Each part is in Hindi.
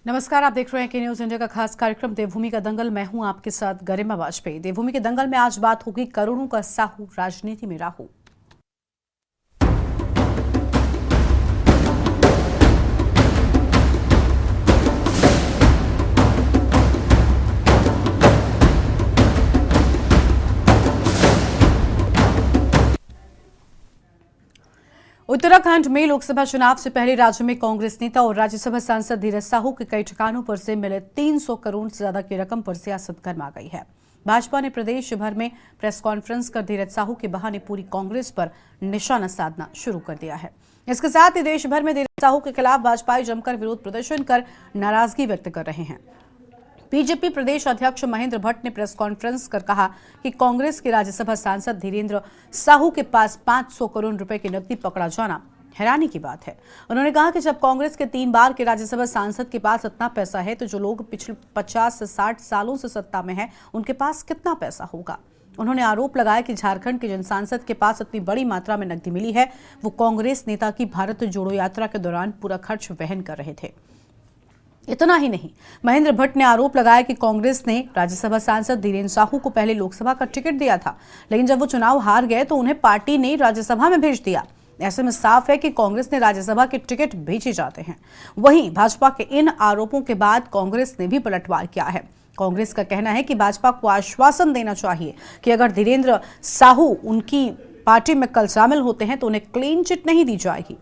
नमस्कार, आप देख रहे हैं के न्यूज इंडिया का खास कार्यक्रम देवभूमि का दंगल। मैं हूं आपके साथ गरिमा वाजपेयी। देवभूमि के दंगल में आज बात होगी करोड़ों का साहू, राजनीति में राहु। उत्तराखंड में लोकसभा चुनाव से पहले राज्य में कांग्रेस नेता और राज्यसभा सांसद धीरज साहू के कई ठिकानों पर से मिले 300 करोड़ से ज्यादा की रकम पर सियासत गर्मा गई है। भाजपा ने प्रदेश भर में प्रेस कॉन्फ्रेंस कर धीरज साहू के बहाने पूरी कांग्रेस पर निशाना साधना शुरू कर दिया है। इसके साथ ही देश भर में धीरज साहू के खिलाफ भाजपा जमकर विरोध प्रदर्शन कर नाराजगी व्यक्त कर रहे हैं। बीजेपी प्रदेश अध्यक्ष महेंद्र भट्ट ने प्रेस कॉन्फ्रेंस कर कहा कि कांग्रेस के राज्यसभा सांसद धीरेन्द्र साहू के पास 500 करोड़ रुपए की नकदी पकड़ा जाना हैरानी की बात है। उन्होंने कहा कि जब कांग्रेस के 3 बार के राज्यसभा सांसद के पास इतना पैसा है तो जो लोग पिछले 50 से 60 सालों से सत्ता में हैं, उनके पास कितना पैसा होगा। उन्होंने आरोप लगाया कि झारखंड के जिन सांसद के पास इतनी बड़ी मात्रा में नकदी मिली है, वो कांग्रेस नेता की भारत जोड़ो यात्रा के दौरान पूरा खर्च वहन कर रहे थे। इतना ही नहीं, महेंद्र भट्ट ने आरोप लगाया कि कांग्रेस ने राज्यसभा सांसद धीरेन्द्र साहू को पहले लोकसभा का टिकट दिया था, लेकिन जब वो चुनाव हार गए तो उन्हें पार्टी ने राज्यसभा में भेज दिया। ऐसे में साफ है कि कांग्रेस ने राज्यसभा के टिकट भेजे जाते हैं। वहीं भाजपा के इन आरोपों के बाद कांग्रेस ने भी पलटवार किया है। कांग्रेस का कहना है कि भाजपा को आश्वासन देना चाहिए कि अगर धीरेन्द्र साहू उनकी पार्टी में कल शामिल होते हैं तो उन्हें क्लीन चिट नहीं दी जाएगी।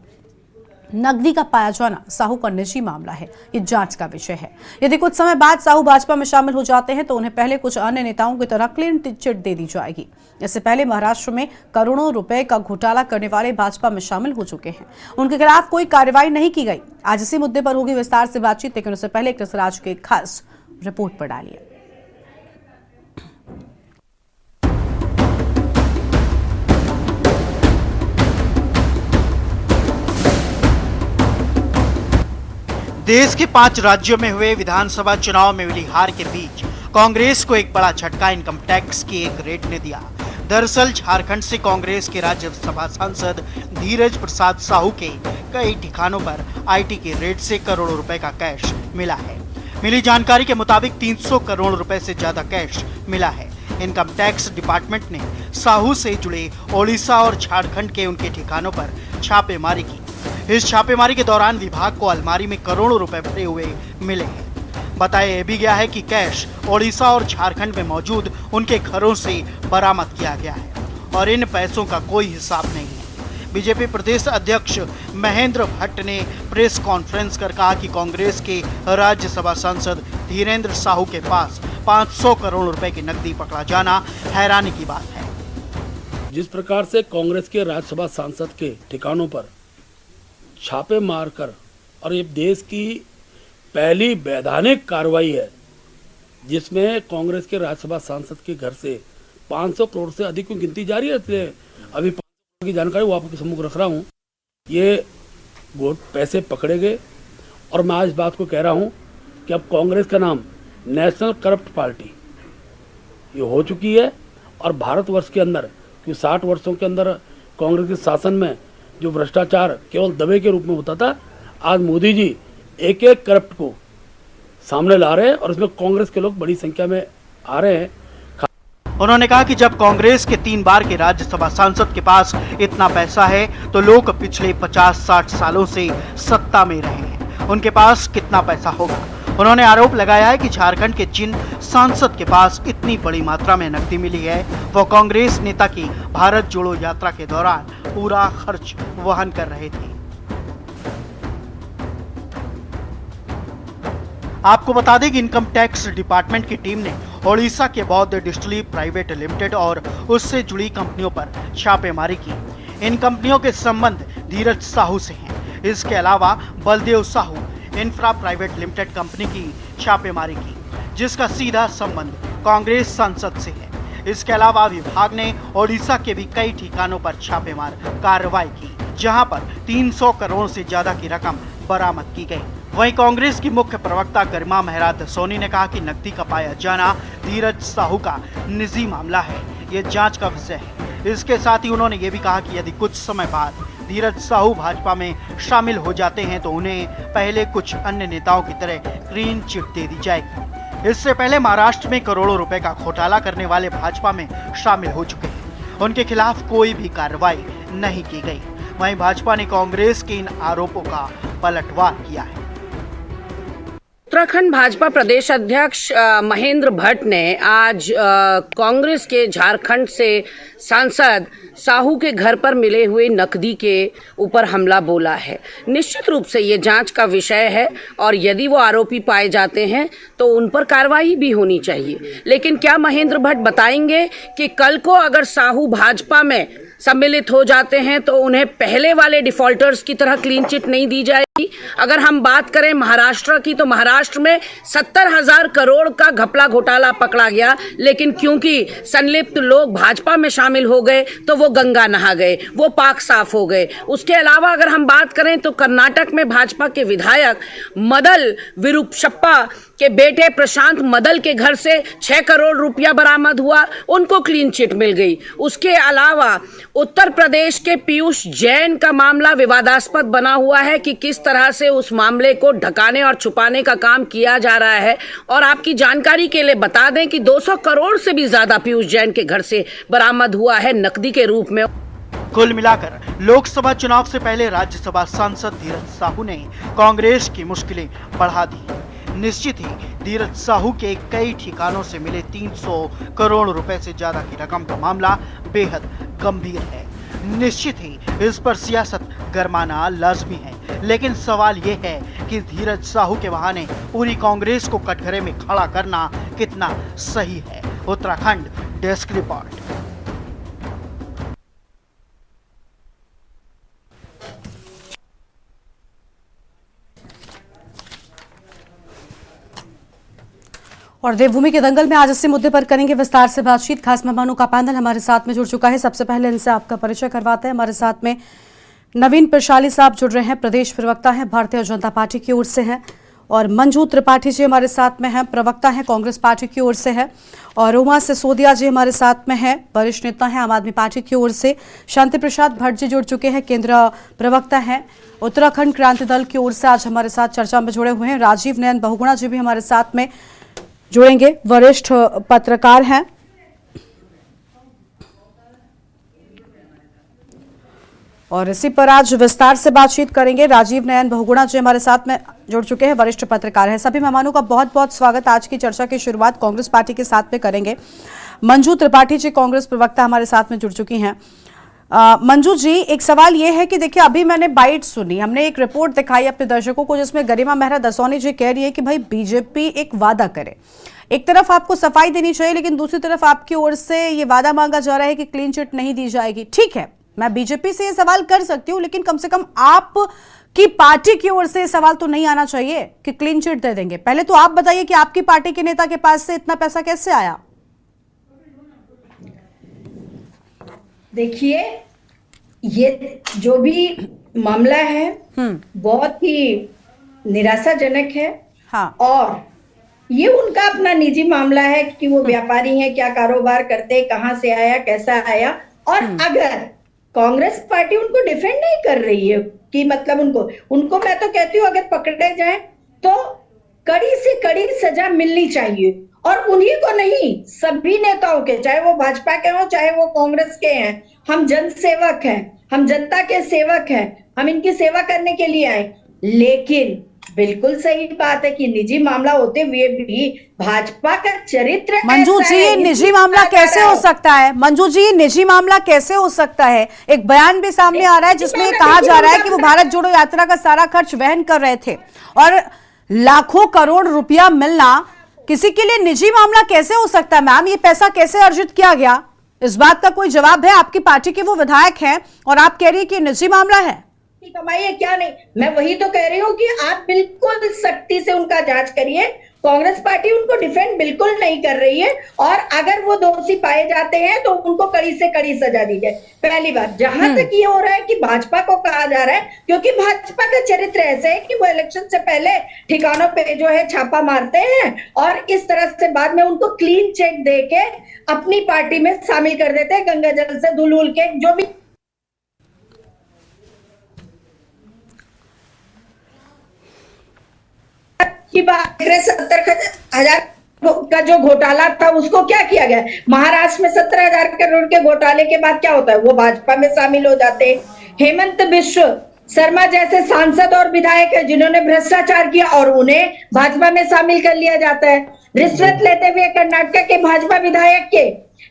नकदी का पाया जाना साहू का निजी मामला है, ये जांच का विषय है। यदि कुछ समय बाद साहू भाजपा में शामिल हो जाते हैं तो उन्हें पहले कुछ अन्य नेताओं की तरह क्लीन चिट दे दी जाएगी। इससे पहले महाराष्ट्र में करोड़ों रुपए का घोटाला करने वाले भाजपा में शामिल हो चुके हैं। उनके खिलाफ कोई कार्रवाई नहीं की गई। आज इसी मुद्दे पर होगी विस्तार से बातचीत, लेकिन उससे पहले कृष्णराज की खास रिपोर्ट पर डालिए। देश के 5 राज्यों में हुए विधानसभा चुनाव में मिली हार के बीच कांग्रेस को एक बड़ा झटका इनकम टैक्स की एक रेड ने दिया। दरअसल झारखंड से कांग्रेस के राज्यसभा सांसद धीरज प्रसाद साहू के कई ठिकानों पर आईटी की रेड से करोड़ों रुपए का कैश मिला है। मिली जानकारी के मुताबिक 300 करोड़ रुपए से ज्यादा कैश मिला है। इनकम टैक्स डिपार्टमेंट ने साहू से जुड़े ओडिशा और झारखंड के उनके ठिकानों पर छापेमारी की। इस छापेमारी के दौरान विभाग को अलमारी में करोड़ों रुपए भरे हुए मिले हैं। बताया यह भी गया है कि कैश ओडिशा और झारखंड में मौजूद उनके घरों से बरामद किया गया है और इन पैसों का कोई हिसाब नहीं है। बीजेपी प्रदेश अध्यक्ष महेंद्र भट्ट ने प्रेस कॉन्फ्रेंस कर कहा कि कांग्रेस के राज्यसभा सांसद धीरेन्द्र साहू के पास 500 करोड़ रुपए की नकदी पकड़ा जाना हैरानी की बात है। जिस प्रकार से कांग्रेस के राज्यसभा सांसद के ठिकानों पर छापे मारकर, और ये देश की पहली वैधानिक कार्रवाई है जिसमें कांग्रेस के राज्यसभा सांसद के घर से 500 करोड़ से अधिक की गिनती जारी है। इसलिए अभी 500 करोड़ की जानकारी वो आपके सम्मुख रख रहा हूँ। ये पैसे पकड़े गए और मैं आज इस बात को कह रहा हूँ कि अब कांग्रेस का नाम नेशनल करप्ट पार्टी ये हो चुकी है। और भारतवर्ष के अंदर, क्योंकि 60 वर्षों के अंदर कांग्रेस के शासन में जो भ्रष्टाचार केवल दबे के रूप में होता था, आज मोदी जी एक एक करप्ट को सामने ला रहे हैं और इसमें कांग्रेस के लोग बड़ी संख्या में आ रहे हैं। उन्होंने कहा कि जब कांग्रेस के 3 बार के राज्यसभा सांसद के पास इतना पैसा है तो लोग पिछले 50-60 सालों से सत्ता में रहे हैं, उनके पास कितना पैसा होगा। उन्होंने आरोप लगाया है कि झारखंड के जिन सांसद के पास इतनी बड़ी मात्रा में नकदी मिली है, वो कांग्रेस नेता की भारत जोड़ो यात्रा के दौरान पूरा खर्च वहन कर रहे थे। आपको बता दें कि इनकम टैक्स डिपार्टमेंट की टीम ने ओडिशा के बौद्ध डिस्टिलरी प्राइवेट लिमिटेड और उससे जुड़ी कंपनियों पर छापेमारी की। इन कंपनियों के संबंध धीरज साहू से हैं। इसके अलावा Baldev Sahu infra private limited company की छापेमारी की, जिसका सीधा संबंध कांग्रेस सांसद से है। इसके अलावा विभाग ने ओडिशा के भी कई ठिकानों पर छापेमार कार्रवाई की, जहां पर 300 करोड़ से ज्यादा की रकम बरामद की गई। वहीं कांग्रेस की मुख्य प्रवक्ता गरिमा मेहरात सोनी ने कहा कि नकदी का पाया जाना धीरज साहू का निजी मामला है, ये जांच का विषय है। इसके साथ ही उन्होंने ये भी कहा कि यदि कुछ समय बाद धीरज साहू भाजपा में शामिल हो जाते हैं तो उन्हें पहले कुछ अन्य नेताओं की तरह क्लीन चिट दे दी जाएगी। इससे पहले महाराष्ट्र में करोड़ों रुपए का घोटाला करने वाले भाजपा में शामिल हो चुके हैं। उनके खिलाफ कोई भी कार्रवाई नहीं की गई। वहीं भाजपा ने कांग्रेस के इन आरोपों का पलटवार किया है। उत्तराखंड भाजपा प्रदेश अध्यक्ष महेंद्र भट्ट ने आज कांग्रेस के झारखंड से सांसद साहू के घर पर मिले हुए नकदी के ऊपर हमला बोला है। निश्चित रूप से ये जांच का विषय है और यदि वो आरोपी पाए जाते हैं तो उन पर कार्रवाई भी होनी चाहिए। लेकिन क्या महेंद्र भट्ट बताएंगे कि कल को अगर साहू भाजपा में सम्मिलित हो जाते हैं तो उन्हें पहले वाले डिफॉल्टर्स की तरह क्लीन चिट नहीं दी जाएगी? अगर हम बात करें महाराष्ट्र की तो महाराष्ट्र में 70,000 करोड़ का घपला घोटाला पकड़ा गया, लेकिन क्योंकि संलिप्त लोग भाजपा में शामिल हो गए तो वो गंगा नहा गए, वो पाक साफ हो गए। उसके अलावा अगर हम बात करें तो कर्नाटक में भाजपा के विधायक मदल विरूपशप्पा के बेटे प्रशांत मदल के घर से 6 करोड़ रुपया बरामद हुआ, उनको क्लीन चिट मिल गई। उसके अलावा उत्तर प्रदेश के पीयूष जैन का मामला विवादास्पद बना हुआ है कि किस तरह से उस मामले को ढकाने और छुपाने का काम किया जा रहा है। और आपकी जानकारी के लिए बता दें कि 200 करोड़ से भी ज्यादा पीयूष जैन के घर से बरामद हुआ है नकदी के रूप में। कुल मिलाकर लोकसभा चुनाव से पहले राज्यसभा सांसद धीरज साहू ने कांग्रेस की मुश्किलें बढ़ा दी। निश्चित ही धीरज साहू के कई ठिकानों से मिले 300 करोड़ रुपए से ज्यादा की रकम का मामला बेहद गंभीर है। निश्चित ही इस पर सियासत गरमाना लाजमी है, लेकिन सवाल ये है कि धीरज साहू के बहाने पूरी कांग्रेस को कटघरे में खड़ा करना कितना सही है। Uttarakhand desk report. और देवभूमि के दंगल में आज इसी मुद्दे पर करेंगे विस्तार से बातचीत। खास मेहमानों का पैनल हमारे साथ में जुड़ चुका है। सबसे पहले इनसे आपका परिचय करवाते हैं। हमारे साथ में नवीन प्रशाली साहब जुड़ रहे हैं, प्रदेश प्रवक्ता हैं, भारतीय जनता पार्टी की ओर से हैं। और मंजू त्रिपाठी जी हमारे साथ में हैं, प्रवक्ता हैं, कांग्रेस पार्टी की ओर से है। और उमा सिसोदिया जी हमारे साथ में हैं, वरिष्ठ नेता हैं, आम आदमी पार्टी की ओर से। शांति प्रसाद भट्ट जी जुड़ चुके हैं, केंद्रीय प्रवक्ता हैं, उत्तराखंड क्रांति दल की ओर से आज हमारे साथ चर्चा में जुड़े हुए हैं। राजीव नयन बहुगुणा जी भी हमारे साथ में जुड़ेंगे, वरिष्ठ पत्रकार हैं। और इसी पर आज विस्तार से बातचीत करेंगे। राजीव नयन बहुगुणा जी हमारे साथ में जुड़ चुके हैं, वरिष्ठ पत्रकार हैं। सभी मेहमानों का बहुत बहुत स्वागत। आज की चर्चा की शुरुआत कांग्रेस पार्टी के साथ में करेंगे। मंजू त्रिपाठी जी कांग्रेस प्रवक्ता हमारे साथ में जुड़ चुकी हैं। मंजू जी, एक सवाल ये है कि देखिए, अभी मैंने बाइट सुनी, हमने एक रिपोर्ट दिखाई अपने दर्शकों को जिसमें गरिमा मेहरा दसौनी जी कह रही है कि भाई बीजेपी एक वादा करे। एक तरफ आपको सफाई देनी चाहिए, लेकिन दूसरी तरफ आपकी ओर से ये वादा मांगा जा रहा है कि क्लीन चिट नहीं दी जाएगी। ठीक है, मैं बीजेपी से ये सवाल कर सकती हूँ, लेकिन कम से कम आप की पार्टी की ओर से ये सवाल तो नहीं आना चाहिए कि क्लीन चिट दे देंगे। पहले तो आप बताइए कि आपकी पार्टी के नेता के पास से इतना पैसा कैसे आया? देखिए, ये जो भी मामला है बहुत ही निराशाजनक है। हाँ। और ये उनका अपना निजी मामला है कि वो व्यापारी हैं, क्या कारोबार करते, कहां से आया, कैसा आया। और अगर कांग्रेस पार्टी उनको डिफेंड नहीं कर रही है कि मतलब उनको मैं तो कहती हूँ अगर पकड़े जाए तो कड़ी से कड़ी सजा मिलनी चाहिए। और उन्हीं को नहीं, सभी नेताओं के, चाहे वो भाजपा के हों चाहे वो कांग्रेस के हैं। हम जन सेवक हैं, हम जनता के सेवक हैं, हम इनकी सेवा करने के लिए आए। लेकिन बिल्कुल सही बात है कि निजी मामला होते हुए भी भाजपा का चरित्र मंजू जी, ये निजी मामला कैसे हो सकता है? मंजू जी, ये निजी मामला कैसे हो सकता है? एक बयान भी सामने आ रहा है जिसमें कहा जा रहा है कि वो भारत जोड़ो यात्रा का सारा खर्च वहन कर रहे थे, और लाखों करोड़ रुपया मिलना किसी के लिए निजी मामला कैसे हो सकता है? मैम, ये पैसा कैसे अर्जित किया गया? इस बात का कोई जवाब है? आपकी पार्टी के वो विधायक हैं और आप कह रही है कि निजी मामला है। कमाई है क्या? नहीं, मैं वही तो कह रही हूँ कि आप बिल्कुल सख्ती से उनका जांच करिए। कांग्रेस पार्टी उनको डिफेंड बिल्कुल नहीं कर रही है, और अगर वो दोषी पाए जाते हैं तो उनको कड़ी से कड़ी सजा दी जाए। पहली बात, जहां तक ये हो रहा है कि भाजपा को कहा जा रहा है, क्योंकि भाजपा का चरित्र ऐसे है कि वो इलेक्शन से पहले ठिकानों पे जो है छापा मारते हैं और इस तरह से बाद में उनको क्लीन चेक दे के अपनी पार्टी में शामिल कर देते हैं, गंगा जल से धुल के जो भी। की बात करें, 70,000 का जो घोटाला था उसको क्या किया गया? महाराष्ट्र में 17,000 करोड़ के घोटाले के बाद क्या होता है? वो भाजपा में शामिल हो जाते हैं। हेमंत बिश्व शर्मा जैसे सांसद और विधायक है जिन्होंने भ्रष्टाचार किया और उन्हें भाजपा में शामिल कर लिया जाता है। रिश्वत लेते हुए कर्नाटक के भाजपा विधायक के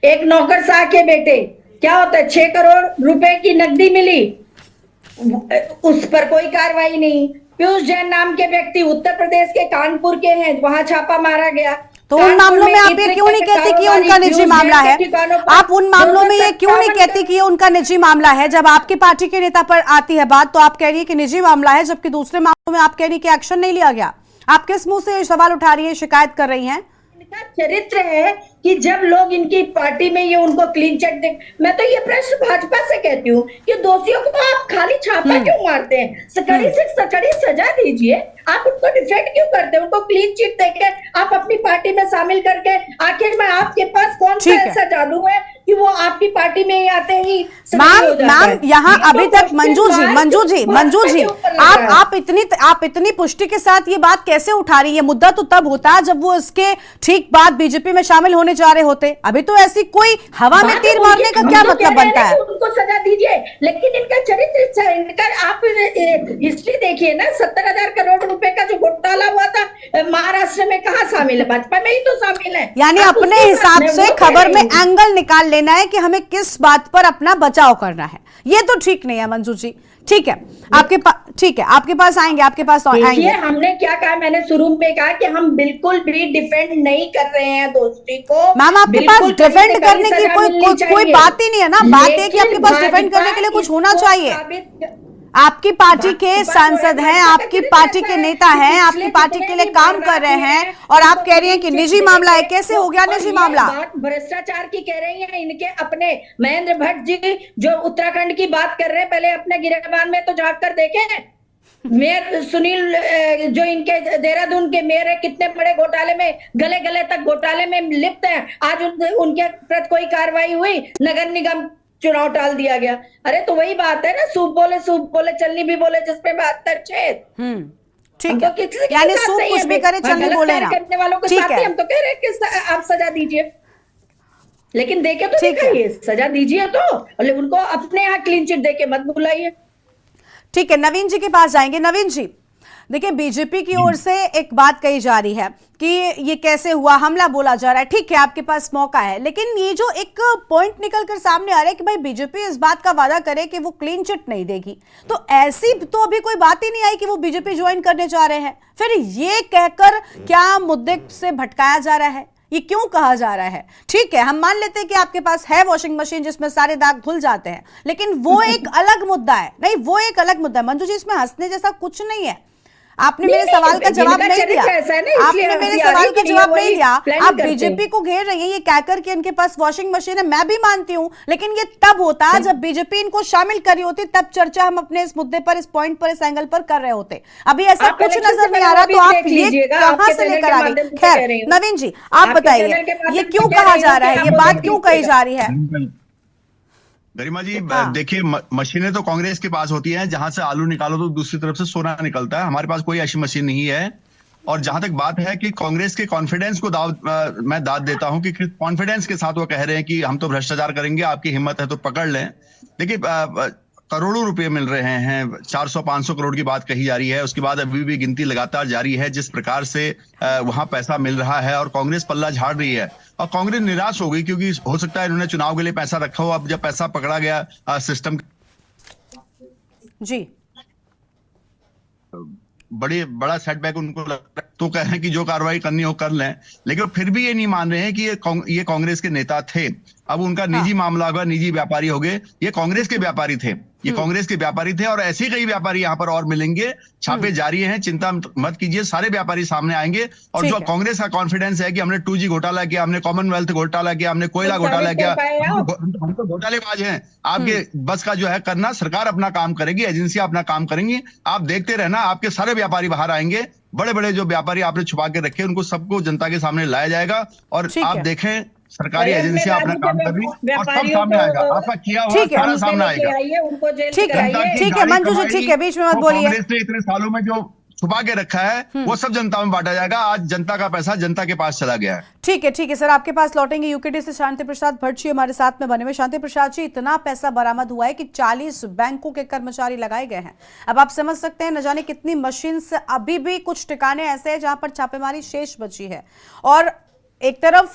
एक नौकरशाह के बेटे, क्या होता है, 6 करोड़ रुपए की नकदी मिली, उस पर कोई कार्रवाई नहीं। पीयूष जैन नाम के व्यक्ति उत्तर प्रदेश के कानपुर के हैं, वहां छापा मारा गया। तो उन मामलों में आप ये क्यों नहीं कहते कि ये उनका निजी मामला है? आप उन मामलों में ये क्यों नहीं कहते कि ये उनका निजी मामला है? जब आपकी पार्टी के नेता पर आती है बात तो आप कह रही है कि निजी मामला है, जबकि दूसरे मामलों में आप कह रही है कि एक्शन नहीं लिया गया। आप किस मुंह से ये सवाल उठा रही है, शिकायत कर रही हैं? इनका चरित्र है कि जब लोग इनकी पार्टी में ये उनको क्लीन चिट दे, मैं तो ये प्रश्न भाजपा से कहती हूँ कि दोषियों को आप खाली छापा क्यों मारते हैं? कड़ी से कड़ी सजा दीजिए। आप उनको डिफेंड क्यों करते हैं? उनको क्लीन चिट देके आप अपनी पार्टी में शामिल करके, आखिर में आपके पास कौन सा ऐसा जादू है कि वो आपकी पार्टी में ही आते ही मैम यहाँ अभी तक मंजू जी आप इतनी पुष्टि के साथ ये बात कैसे उठा रही है? मुद्दा तो तब होता जब वो इसके ठीक बाद बीजेपी में शामिल होने जा रहे होते। अभी तो ऐसी कोई हवा में तीर मारने का क्या मतलब बनता है? उनको सजा दीजिए, लेकिन इनका चरित्र, इनका आप हिस्ट्री देखिए ना। 70,000 करोड़ रुपए का जो घोटाला हुआ था महाराष्ट्र में, कहाँ शामिल है? भाजपा में ही तो शामिल है। यानी अपने हिसाब से खबर में एंगल निकाल लेना है कि हमें किस बात पर अपना बचाव करना है। ये तो ठीक नहीं है मंजू जी। ठीक है, आपके पास आएंगे, आपके पास आएंगे। हमने क्या कहा? मैंने शुरू में कहा कि हम बिल्कुल भी डिफेंड नहीं कर रहे हैं दोस्ती को। मैम आपके पास डिफेंड करने की कोई बात ही नहीं है ना। बात है कि आपके पास डिफेंड करने के लिए कुछ होना चाहिए। आपकी पार्टी के सांसद हैं, आपकी पार्टी के नेता हैं, आपकी पार्टी के लिए काम कर रहे हैं और आप कह रही हैं कि निजी मामला है। कैसे हो गया निजी मामला? भ्रष्टाचार की कह रही हैं। इनके अपने महेंद्र भट्ट जी जो उत्तराखंड की बात कर रहे हैं, पहले अपने गिरेबान में तो झांक कर देखें। मेयर सुनील जो इनके देहरादून के मेयर है, कितने बड़े घोटाले में, गले गले तक घोटाले में लिप्त हैं। आज उनके प्रति कोई कार्रवाई हुई? नगर निगम चुनाव टाल दिया गया। अरे तो वही बात है ना, सूप बोले चलनी भी बोले, जिसपे 72 छेद। ठीक है, यानी सूप कुछ भी करे चलनी बोले ना। करने वालों के साथ ही हम तो कह रहे हैं कि आप सजा दीजिए, लेकिन देके तो दिखाइए, सजा दीजिए तो, उनको अपने यहाँ क्लीन चिट देके मत बुलाइए। ठीक है, नवीन जी के पास जाएंगे। नवीन जी, देखिए बीजेपी की ओर से एक बात कही जा रही है कि ये कैसे हुआ, हमला बोला जा रहा है। ठीक है, आपके पास मौका है, लेकिन ये जो एक पॉइंट निकल कर सामने आ रहा है कि भाई बीजेपी इस बात का वादा करे कि वो क्लीन चिट नहीं देगी, तो ऐसी तो अभी कोई बात ही नहीं आई कि वो बीजेपी ज्वाइन करने जा रहे हैं। फिर ये कहकर क्या मुद्दे से भटकाया जा रहा है? ये क्यों कहा जा रहा है? ठीक है, हम मान लेते हैं कि आपके पास है वॉशिंग मशीन जिसमें सारे दाग धुल जाते हैं, लेकिन वो एक अलग मुद्दा है। नहीं, वो एक अलग मुद्दा है मंजू जी, इसमें हंसने जैसा कुछ नहीं है। आपने मेरे सवाल का जवाब नहीं दिया। आपने मेरे सवाल का जवाब नहीं दिया। आप बीजेपी को घेर रही हैं ये कहकर कि इनके पास वॉशिंग मशीन है। मैं भी मानती हूं, लेकिन ये तब होता जब बीजेपी इनको शामिल करी होती, तब चर्चा हम अपने इस मुद्दे पर, इस पॉइंट पर, इस एंगल पर कर रहे होते। अभी ऐसा कुछ नजर नहीं आ रहा, तो आप ये कहां से लेकर आ गए? खैर नवीन जी, आप बताइए ये क्यों कहा जा रहा है, ये बात क्यों कही जा रही है? गरिमा जी, देखिए मशीनें तो कांग्रेस के पास होती हैं, जहां से आलू निकालो तो दूसरी तरफ से सोना निकलता है। हमारे पास कोई ऐसी मशीन नहीं है। और जहां तक बात है कि कांग्रेस के कॉन्फिडेंस को मैं दाद देता हूं कि कॉन्फिडेंस के साथ वो कह रहे हैं कि हम तो भ्रष्टाचार करेंगे, आपकी हिम्मत है तो पकड़ लें। देखिए करोड़ों रुपए मिल रहे हैं, 400-500 करोड़ की बात कही जा रही है। उसके बाद अभी भी गिनती लगातार जारी है। जिस प्रकार से वहां पैसा मिल रहा है और कांग्रेस पल्ला झाड़ रही है, और कांग्रेस निराश हो गई, क्योंकि हो सकता है इन्होंने चुनाव के लिए पैसा रखा हो, अब जब पैसा पकड़ा गया सिस्टम जी, बड़ा सेटबैक उनको लग रहा है, तो कह रहे हैं कि जो कार्रवाई करनी हो कर लें। लेकिन फिर भी ये नहीं मान रहे हैं कि ये कांग्रेस के नेता थे। अब उनका निजी मामला होगा, निजी व्यापारी हो गए। ये कांग्रेस के व्यापारी थे, ये कांग्रेस के व्यापारी थे, और ऐसे कई व्यापारी यहाँ पर और मिलेंगे। छापे जारी हैं, चिंता मत कीजिए, सारे व्यापारी सामने आएंगे। और जो कांग्रेस का कॉन्फिडेंस है कि हमने 2G घोटाला किया, हमने कॉमनवेल्थ घोटाला किया, हमने कोयला घोटाला किया, हम तो घोटालेबाज हैं। आपके बस का जो है करना, सरकार अपना काम करेगी, एजेंसियां अपना काम करेंगी। आप देखते रहना, आपके सारे व्यापारी बाहर आएंगे। बड़े बड़े जो व्यापारी आपने छुपा के रखे, उनको सबको जनता के सामने लाया जाएगा। और आप देखें, सरकारी एजेंसियां अपना काम कर रही और सब सामने आएगा, आपका किया हुआ सारा सामने आएगा। ठीक है मंजू जी, ठीक है, बीच में मत बोलिए। कांग्रेस ने इतने सालों में जो छुपा के रखा है वो सब जनता में बांटा जाएगा। आज जनता का पैसा जनता के पास चला गया है। ठीक है सर, आपके पास लौटेंगे। यूकेडी से शांति प्रसाद भट्ट जी हमारे साथ में बने हुए। शांति प्रसाद जी, इतना पैसा बरामद हुआ है कि 40 बैंकों के कर्मचारी लगाए गए हैं। अब आप समझ सकते हैं न जाने कितनी मशीन से अभी भी कुछ ठिकाने ऐसे हैं जहां पर छापेमारी शेष बची है। और एक तरफ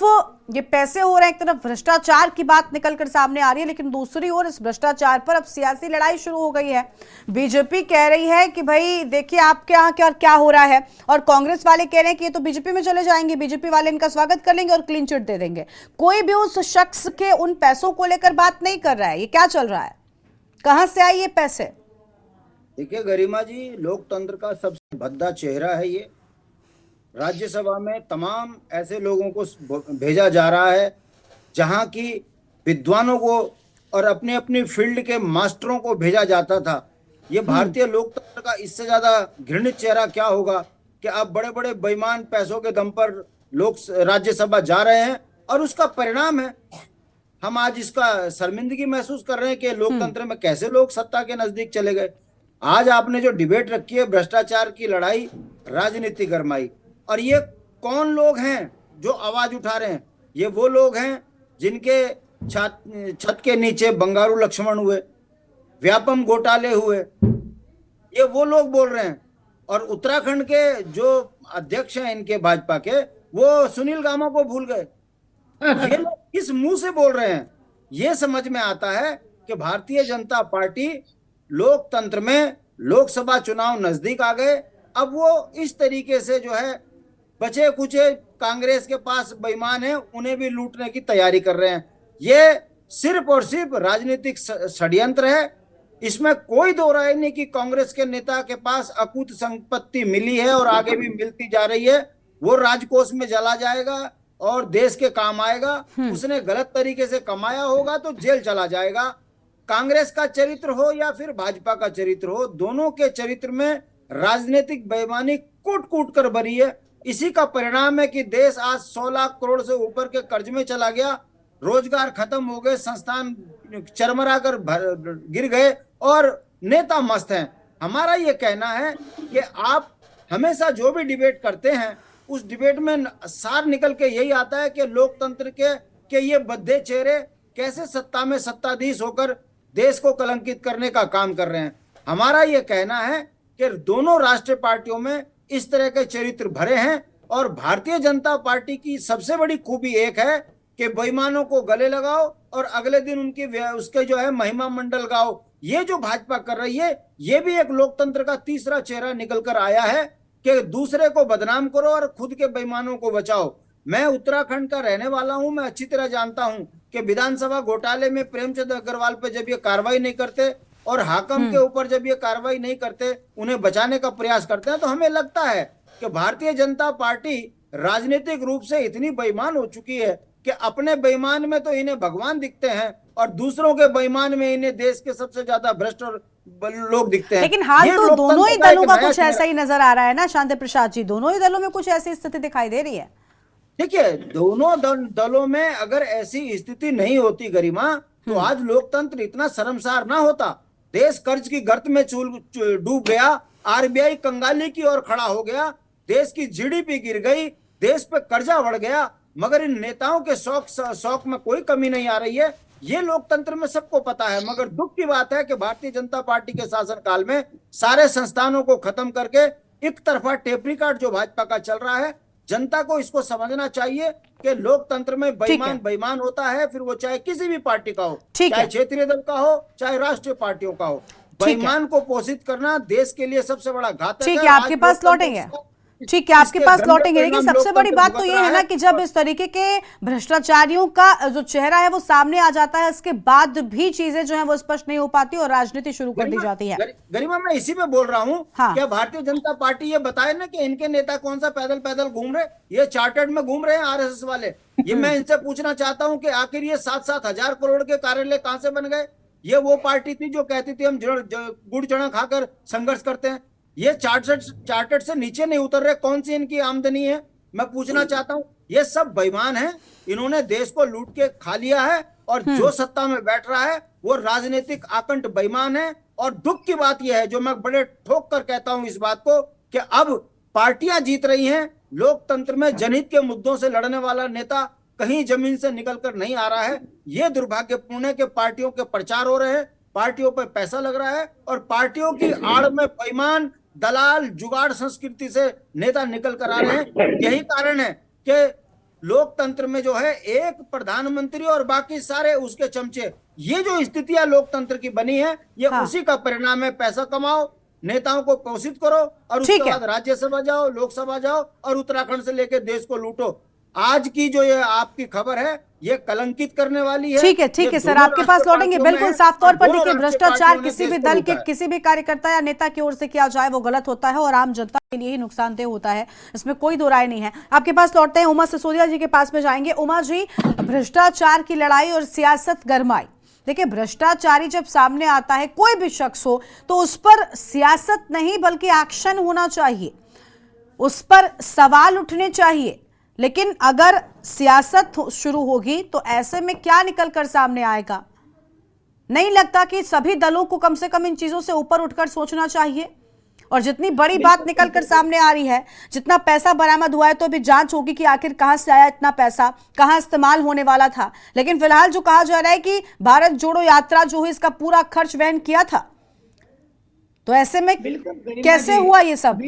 ये पैसे हो रहे हैं, एक तरफ भ्रष्टाचार की बात निकलकर सामने आ रही है, लेकिन दूसरी ओर इस भ्रष्टाचार पर अब सियासी लड़ाई शुरू हो गई है। बीजेपी कह रही है कि भाई देखिए आपके यहाँ क्या हो रहा है, और कांग्रेस वाले कह रहे हैं कि ये तो बीजेपी में चले जाएंगे, बीजेपी वाले इनका स्वागत कर लेंगे और क्लीन चिट दे देंगे। कोई भी उस शख्स के उन पैसों को लेकर बात नहीं कर रहा है। ये क्या चल रहा है, कहां से आए ये पैसे? देखिए गरिमा जी, लोकतंत्र का सबसे भद्दा चेहरा है ये। राज्यसभा में तमाम ऐसे लोगों को भेजा जा रहा है जहां की विद्वानों को और अपने अपनी फील्ड के मास्टरों को भेजा जाता था। ये भारतीय लोकतंत्र का इससे ज्यादा घृणित चेहरा क्या होगा कि अब बड़े बड़े बेईमान पैसों के दम पर लोग राज्यसभा जा रहे हैं, और उसका परिणाम है हम आज इसका शर्मिंदगी महसूस कर रहे हैं कि लोकतंत्र में कैसे लोग सत्ता के नजदीक चले गए। आज आपने जो डिबेट रखी है, भ्रष्टाचार की लड़ाई, राजनीति गरमाई, और ये कौन लोग हैं जो आवाज उठा रहे हैं? ये वो लोग हैं जिनके छत के नीचे बंगारू लक्ष्मण हुए, व्यापम घोटाले हुए, ये वो लोग बोल रहे हैं। और उत्तराखंड के जो अध्यक्ष हैं इनके भाजपा के, वो सुनील गामा को भूल गए। ये लोग किस मुंह से बोल रहे हैं? ये समझ में आता है कि भारतीय जनता पार्टी लोकतंत्र में, लोकसभा चुनाव नजदीक आ गए, अब वो इस तरीके से जो है बचे कुचे कांग्रेस के पास बेईमान हैं, उन्हें भी लूटने की तैयारी कर रहे हैं। ये सिर्फ और सिर्फ राजनीतिक षड्यंत्र है। इसमें कोई दो राय नहीं कि कांग्रेस के नेता के पास अकूत संपत्ति मिली है और आगे भी मिलती जा रही है। वो राजकोष में चला जाएगा और देश के काम आएगा। उसने गलत तरीके से कमाया होगा तो जेल चला जाएगा। कांग्रेस का चरित्र हो या फिर भाजपा का चरित्र हो, दोनों के चरित्र में राजनीतिक बेईमानी कूट कूट कर भरी है। इसी का परिणाम है कि देश आज 16 लाख करोड़ से ऊपर के कर्ज में चला गया, रोजगार खत्म हो गए, संस्थान चरमरा कर गिर गए और नेता मस्त हैं। हमारा ये कहना है कि आप हमेशा जो भी डिबेट करते हैं उस डिबेट में सार निकल के यही आता है कि लोकतंत्र के ये बद्धे चेहरे कैसे सत्ता में सत्ताधीश होकर देश को कलंकित करने का काम कर रहे हैं। हमारा ये कहना है कि दोनों राष्ट्रीय पार्टियों में इस तरह के चरित्र भरे हैं, और भारतीय जनता पार्टी की सबसे बड़ी खूबी एक है कि बेईमानों को गले लगाओ और अगले दिन उसके जो है महिमा मंडल गाओ। ये जो भाजपा कर रही है, ये भी एक लोकतंत्र का तीसरा चेहरा निकल कर आया है कि दूसरे को बदनाम करो और खुद के बेईमानों को बचाओ। मैं उत्तराखंड का रहने वाला हूं, मैं अच्छी तरह जानता हूं कि विधानसभा घोटाले में प्रेमचंद अग्रवाल पे जब ये कार्रवाई नहीं करते और हाकम के ऊपर जब ये कार्रवाई नहीं करते, उन्हें बचाने का प्रयास करते हैं, तो हमें लगता है कि भारतीय जनता पार्टी राजनीतिक रूप से इतनी बेईमान हो चुकी है कि अपने बेईमान में तो इन्हें भगवान दिखते हैं और दूसरों के बेईमान में इन्हें देश के सबसे ज्यादा भ्रष्ट लोग दिखते हैं। लेकिन हाल तो दोनों ही दलों का कुछ ऐसा ही नजर आ रहा है ना शांति प्रसाद जी, दोनों ही दलों में कुछ ऐसी स्थिति दिखाई दे रही है। देखिए, दोनों दलों में अगर ऐसी स्थिति नहीं होती गरिमा, तो आज लोकतंत्र इतना शर्मसार ना होता। देश कर्ज की गर्त में डूब गया, आरबीआई कंगाली की ओर खड़ा हो गया, देश की जीडीपी गिर गई, देश पे कर्जा बढ़ गया, मगर इन नेताओं के शौक में कोई कमी नहीं आ रही है। ये लोकतंत्र में सबको पता है। मगर दुख की बात है कि भारतीय जनता पार्टी के शासनकाल में सारे संस्थानों को खत्म करके एक तरफा टेप रिकॉर्ड जो भाजपा का चल रहा है, जनता को इसको समझना चाहिए कि लोकतंत्र में बेईमान होता है, फिर वो चाहे किसी भी पार्टी का हो, चाहे क्षेत्रीय दल का हो, चाहे राष्ट्रीय पार्टियों का हो। बेईमान को पोषित करना देश के लिए सबसे बड़ा घातक है। ठीक है, आपके पास लौटेंगे। ठीक है, आपके पास लौटेंगे, लेकिन सबसे बड़ी बात तो ये है ना कि जब इस तरीके के भ्रष्टाचारियों का जो चेहरा है वो सामने आ जाता है, इसके बाद भी चीजें जो है वो स्पष्ट नहीं हो पाती और राजनीति शुरू कर दी जाती है। गरिमा, मैं इसी में बोल रहा हूँ, क्या भारतीय जनता पार्टी ये बताए ना कि इनके नेता कौन सा पैदल पैदल घूम रहे, ये चार्टर्ड में घूम रहे हैं आरएसएस वाले। ये मैं इनसे पूछना चाहता हूँ कि आखिर ये 7-7 हजार करोड़ के कार्यालय कहां से बन गए? ये वो पार्टी थी जो कहती थी हम गुड़ चना खाकर संघर्ष करते हैं। ये चार्टर्ड से नीचे नहीं उतर रहे, कौन सी इनकी आमदनी है? मैं पूछना चाहता हूं। ये सब बेईमान हैं, इन्होंने देश को लूट के खा लिया है और जो सत्ता में बैठ रहा है वो राजनीतिक आकंठ बेईमान है। और दुख की बात यह है, जो मैं बड़े ठोक कर कहता हूं इस बात को, कि अब पार्टियां जीत रही हैं, लोकतंत्र में जनहित के मुद्दों से लड़ने वाला नेता कहीं जमीन से निकलकर नहीं आ रहा है। ये दुर्भाग्यपूर्ण है कि पार्टियों के प्रचार हो रहे हैं, पार्टियों पर पैसा लग रहा है और पार्टियों की आड़ में बेईमान दलाल जुगाड़ संस्कृति से नेता निकल कर आ रहे हैं। यही कारण है कि लोकतंत्र में जो है एक प्रधानमंत्री और बाकी सारे उसके चमचे, ये जो स्थितियां लोकतंत्र की बनी है, ये उसी का परिणाम है। पैसा कमाओ, नेताओं को पोषित करो और उसके बाद राज्यसभा जाओ, लोकसभा जाओ और उत्तराखंड से लेकर देश को लूटो। आज की जो ये आपकी खबर है, ये कलंकित करने वाली है। ठीक है सर, आपके पास लौटेंगे। बिल्कुल साफ तौर पर देखिए, भ्रष्टाचार किसी भी दल के किसी भी कार्यकर्ता या नेता की ओर से किया जाए वो गलत होता है और आम जनता के लिए ही नुकसानदेह होता है, इसमें कोई दो राय नहीं है। आपके पास लौटते हैं, उमा सिसोदिया जी के पास में जाएंगे। उमा जी, भ्रष्टाचार की लड़ाई और सियासत गरमाई। देखिए, भ्रष्टाचारी जब सामने आता है, कोई भी शख्स हो, तो उस पर सियासत नहीं बल्कि एक्शन होना चाहिए, उस पर सवाल उठने चाहिए। लेकिन अगर सियासत शुरू होगी तो ऐसे में क्या निकल कर सामने आएगा? नहीं लगता कि सभी दलों को कम से कम इन चीजों से ऊपर उठकर सोचना चाहिए? और जितनी बड़ी बात निकल कर सामने आ रही है, जितना पैसा बरामद हुआ है, तो अभी जांच होगी कि आखिर कहां से आया इतना पैसा, कहां इस्तेमाल होने वाला था। लेकिन फिलहाल जो कहा जा रहा है कि भारत जोड़ो यात्रा जो है, इसका पूरा खर्च वहन किया था, तो ऐसे में कैसे हुआ ये सब?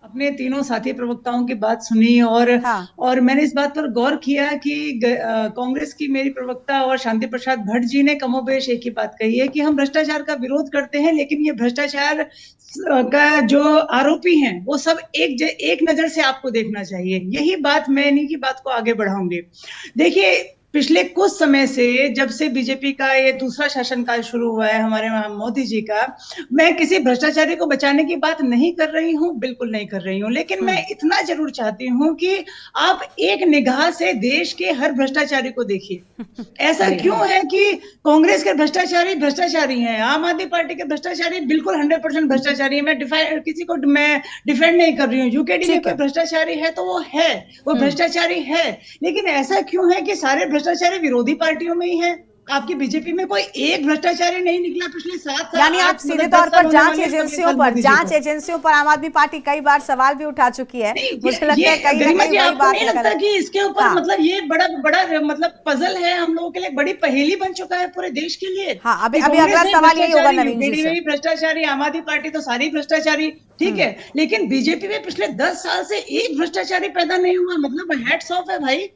अपने तीनों साथी प्रवक्ताओं की बात सुनी और मैंने इस बात पर गौर किया कि कांग्रेस की मेरी प्रवक्ता और शांति प्रसाद भट्ट जी ने कमोबेश एक ही बात कही है कि हम भ्रष्टाचार का विरोध करते हैं, लेकिन ये भ्रष्टाचार का जो आरोपी हैं वो सब एक नजर से आपको देखना चाहिए। यही बात मैं इन्हीं की बात को आगे बढ़ाऊंगी। देखिए, पिछले कुछ समय से, जब से बीजेपी का ये दूसरा शासनकाल शुरू हुआ है हमारे मोदी जी का, मैं किसी भ्रष्टाचारी को बचाने की बात नहीं कर रही हूँ, बिल्कुल नहीं कर रही हूँ, लेकिन मैं इतना जरूर चाहती हूँ कि आप एक निगाह से देश के हर भ्रष्टाचारी को देखिए। ऐसा क्यों है कि कांग्रेस के भ्रष्टाचारी हैं, आम आदमी पार्टी के भ्रष्टाचारी बिल्कुल 100% भ्रष्टाचारी है। मैं किसी को डिफेंड नहीं कर रही हूँ। यूकेडी में कोई भ्रष्टाचारी है तो वो भ्रष्टाचारी है, लेकिन ऐसा क्यों है कि सारे भ्रष्टाचारी विरोधी पार्टियों में ही है? आपकी बीजेपी में कोई एक भ्रष्टाचारी नहीं निकला पिछले 7 साल। यानी आप सीधे तौर पर जांच एजेंसियों पर आम आदमी पार्टी कई बार सवाल भी उठा चुकी है। मुझे लगता है कहीं ना कहीं वही बात लगता कि इसके ऊपर मतलब ये बड़ा मतलब पजल है, हम लोगों के लिए बड़ी पहेली बन चुका है पूरे देश के लिए। अभी अगला सवाल यही होगा नवीन जी से। भ्रष्टाचारी, आम आदमी पार्टी तो सारी भ्रष्टाचारी, ठीक है, लेकिन बीजेपी में पिछले 10 साल से एक भ्रष्टाचारी पैदा नहीं हुआ। मतलब हैट्स ऑफ है भाई,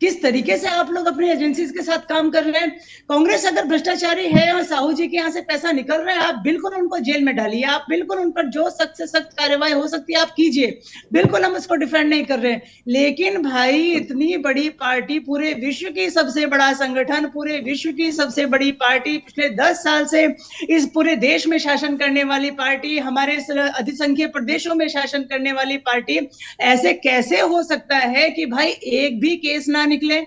किस तरीके से आप लोग अपने एजेंसीज के साथ काम कर रहे हैं। कांग्रेस अगर भ्रष्टाचारी है और साहू जी के यहाँ से पैसा निकल रहा है, आप बिल्कुल उनको जेल में डालिए, आप बिल्कुल उन पर जो सख्त से सख्त कार्रवाई हो सकती है आप कीजिए, बिल्कुल हम उसको डिफेंड नहीं कर रहे हैं। लेकिन भाई, इतनी बड़ी पार्टी, पूरे विश्व की सबसे बड़ा संगठन, पूरे विश्व की सबसे बड़ी पार्टी, पिछले 10 साल से इस पूरे देश में शासन करने वाली पार्टी, हमारे अधिसंख्यक प्रदेशों में शासन करने वाली पार्टी, ऐसे कैसे हो सकता है कि भाई एक भी केस ना निकले?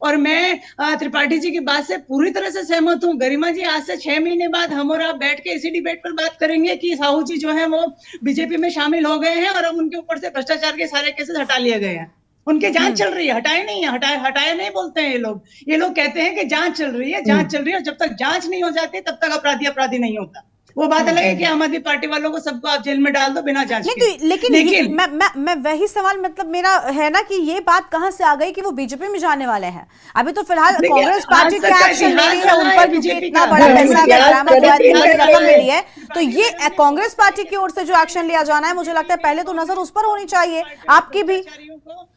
और मैं त्रिपाठी जी की बात से पूरी तरह से सहमत हूँ। गरिमा जी, आज से 6 महीने बाद हम और आप बैठ के इसी डिबेट पर बात करेंगे कि साहू जी जो है वो बीजेपी में शामिल हो गए हैं और अब उनके ऊपर से भ्रष्टाचार के सारे केसेस हटा लिए गए हैं। उनकी जांच चल रही है, हटाए नहीं है, हटाए नहीं बोलते हैं ये लोग कहते हैं कि जांच चल रही है, और जब तक जांच नहीं हो जाती तब तक अपराधी नहीं होता। वो बात अलग है कि आम आदमी पार्टी वालों को सबको आप जेल में डाल दो बिना जांच के। लेकिन मैं वही सवाल मतलब मेरा है ना कि ये बात कहाँ से आ गई कि वो बीजेपी में जाने वाले हैं? अभी तो फिलहाल कांग्रेस पार्टी क्या एक्शन ले रही है, उन पर इतना बड़ा पैसा बरामद हुआ, रकम मिली है, तो ये कांग्रेस पार्टी की ओर से जो एक्शन लिया जाना है, मुझे लगता है पहले तो नजर उस पर होनी चाहिए आपकी भी।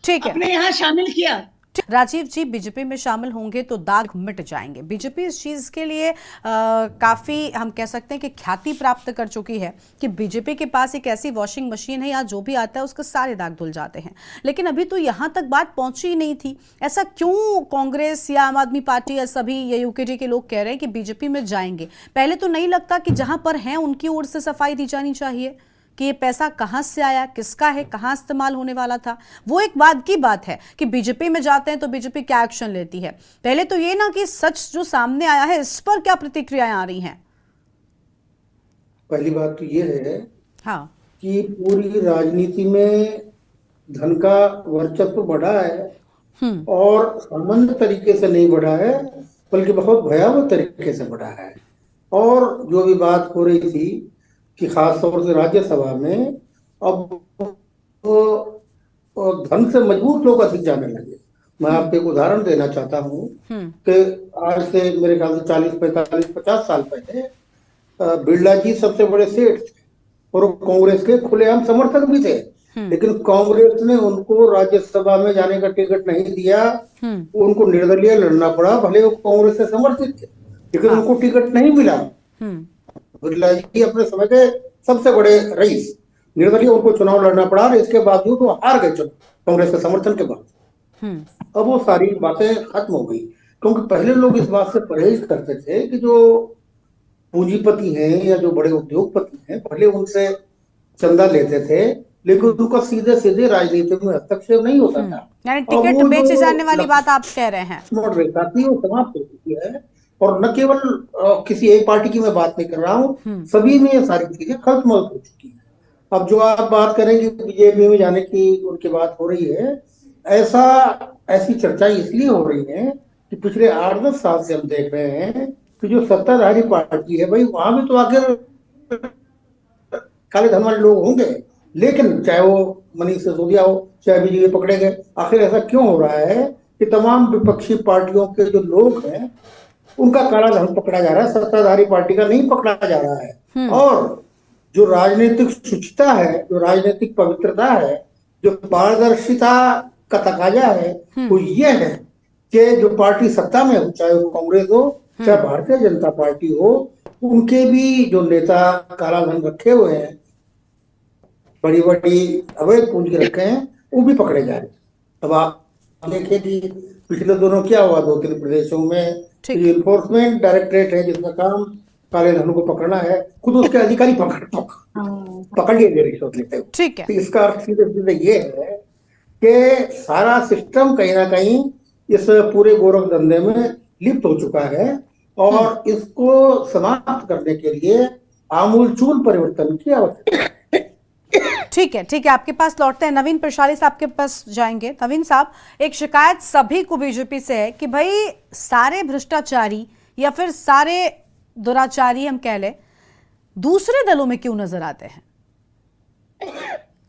ठीक है, अपने यहाँ शामिल किया। राजीव जी, बीजेपी में शामिल होंगे तो दाग मिट जाएंगे। बीजेपी इस चीज के लिए काफी हम कह सकते हैं कि ख्याति प्राप्त कर चुकी है कि बीजेपी के पास एक ऐसी वॉशिंग मशीन है, या जो भी आता है उसके सारे दाग धुल जाते हैं। लेकिन अभी तो यहां तक बात पहुंची ही नहीं थी। ऐसा क्यों कांग्रेस या आम आदमी पार्टी या सभी या यूकेडी के लोग कह रहे हैं कि बीजेपी में जाएंगे? पहले तो नहीं लगता कि जहां पर हैं उनकी ओर से सफाई दी जानी चाहिए कि ये पैसा कहां से आया, किसका है, कहां इस्तेमाल होने वाला था? वो एक बात की बात है कि बीजेपी में जाते हैं तो बीजेपी क्या एक्शन लेती है। पहले तो ये ना कि सच जो सामने आया है इस पर क्या प्रतिक्रियाएं आ रही हैं। पहली बात तो ये है कि पूरी राजनीति में धन का वर्चस्व बढ़ा है और सामान्य तरीके से नहीं बढ़ा है, बल्कि बहुत भयावह तरीके से बढ़ा है। और जो भी बात हो रही थी कि खास तौर से राज्यसभा में अब वो धन से मजबूत लोग अधिक जाने लगे। मैं आपको एक उदाहरण देना चाहता हूँ कि आज से मेरे ख्याल से 40, 45, 50 साल पहले बिरला जी सबसे बड़े सेठ थे और वो कांग्रेस के खुलेआम समर्थक भी थे, लेकिन कांग्रेस ने उनको राज्यसभा में जाने का टिकट नहीं दिया। उनको निर्दलीय लड़ना पड़ा, भले वो कांग्रेस से समर्थित थे, लेकिन उनको टिकट नहीं मिला। बिरला जी अपने समय के सबसे बड़े रईस, निर्दलीय उनको चुनाव लड़ना पड़ा और इसके बावजूद वो हार गए चुनाव कांग्रेस के समर्थन के बाद। अब वो सारी बातें खत्म हो गई, क्योंकि पहले लोग इस बात से परहेज करते थे कि जो पूंजीपति हैं या जो बड़े उद्योगपति हैं, पहले उनसे चंदा लेते थे, लेकिन उनका सीधे सीधे राजनीति में हस्तक्षेप नहीं होता था। यानी टिकट बेचे जाने वाली बात आप कह रहे हैं, रेखा थी वो समाप्त हो चुकी है। और न केवल किसी एक पार्टी की मैं बात नहीं कर रहा हूँ, सभी में ये सारी चीजें खत्म हो चुकी है। अब जो आप बात करेंगे बीजेपी में जाने की उनकी बात हो रही है, ऐसी चर्चा इसलिए हो रही है कि पिछले 8-10 साल से हम देख रहे हैं कि जो सत्ताधारी पार्टी है भाई, वहां भी तो आखिर काले धन वाले लोग होंगे, लेकिन चाहे वो मनीष सिसोदिया हो, चाहे बीजेपी पकड़े गए। आखिर ऐसा क्यों हो रहा है कि तमाम विपक्षी पार्टियों के जो लोग हैं उनका काला धन पकड़ा जा रहा है, सत्ताधारी पार्टी का नहीं पकड़ा जा रहा है। और जो राजनीतिक शुचिता है, जो राजनीतिक पवित्रता है, जो पारदर्शिता का तकाजा है, वो ये है कि जो पार्टी सत्ता में हो, चाहे वो कांग्रेस हो चाहे भारतीय जनता पार्टी हो, उनके भी जो नेता काला धन रखे हुए हैं, बड़ी बड़ी अवैध पूंजी रखे हैं, वो भी पकड़े जा रहे हैं। अब आप देखिए कि पिछले दिनों क्या हुआ 2-3 प्रदेशों में, इन्फोर्समेंट डायरेक्टरेट है जिसका काम काले धन को पकड़ना है, खुद उसके अधिकारी पकड़ लिए रिश्वत लेते हुए। ठीक है, तो इसका अर्थ सीधे ये है कि सारा सिस्टम कहीं ना कहीं इस पूरे गोरख धंधे में लिप्त हो चुका है और इसको समाप्त करने के लिए आमूलचूल परिवर्तन की आवश्यकता है। ठीक है, आपके पास लौटते हैं। नवीन प्रशाली साहब के पास जाएंगे। नवीन साहब, एक शिकायत सभी को बीजेपी से है कि भाई सारे भ्रष्टाचारी या फिर सारे दुराचारी हम कह ले दूसरे दलों में क्यों नजर आते हैं?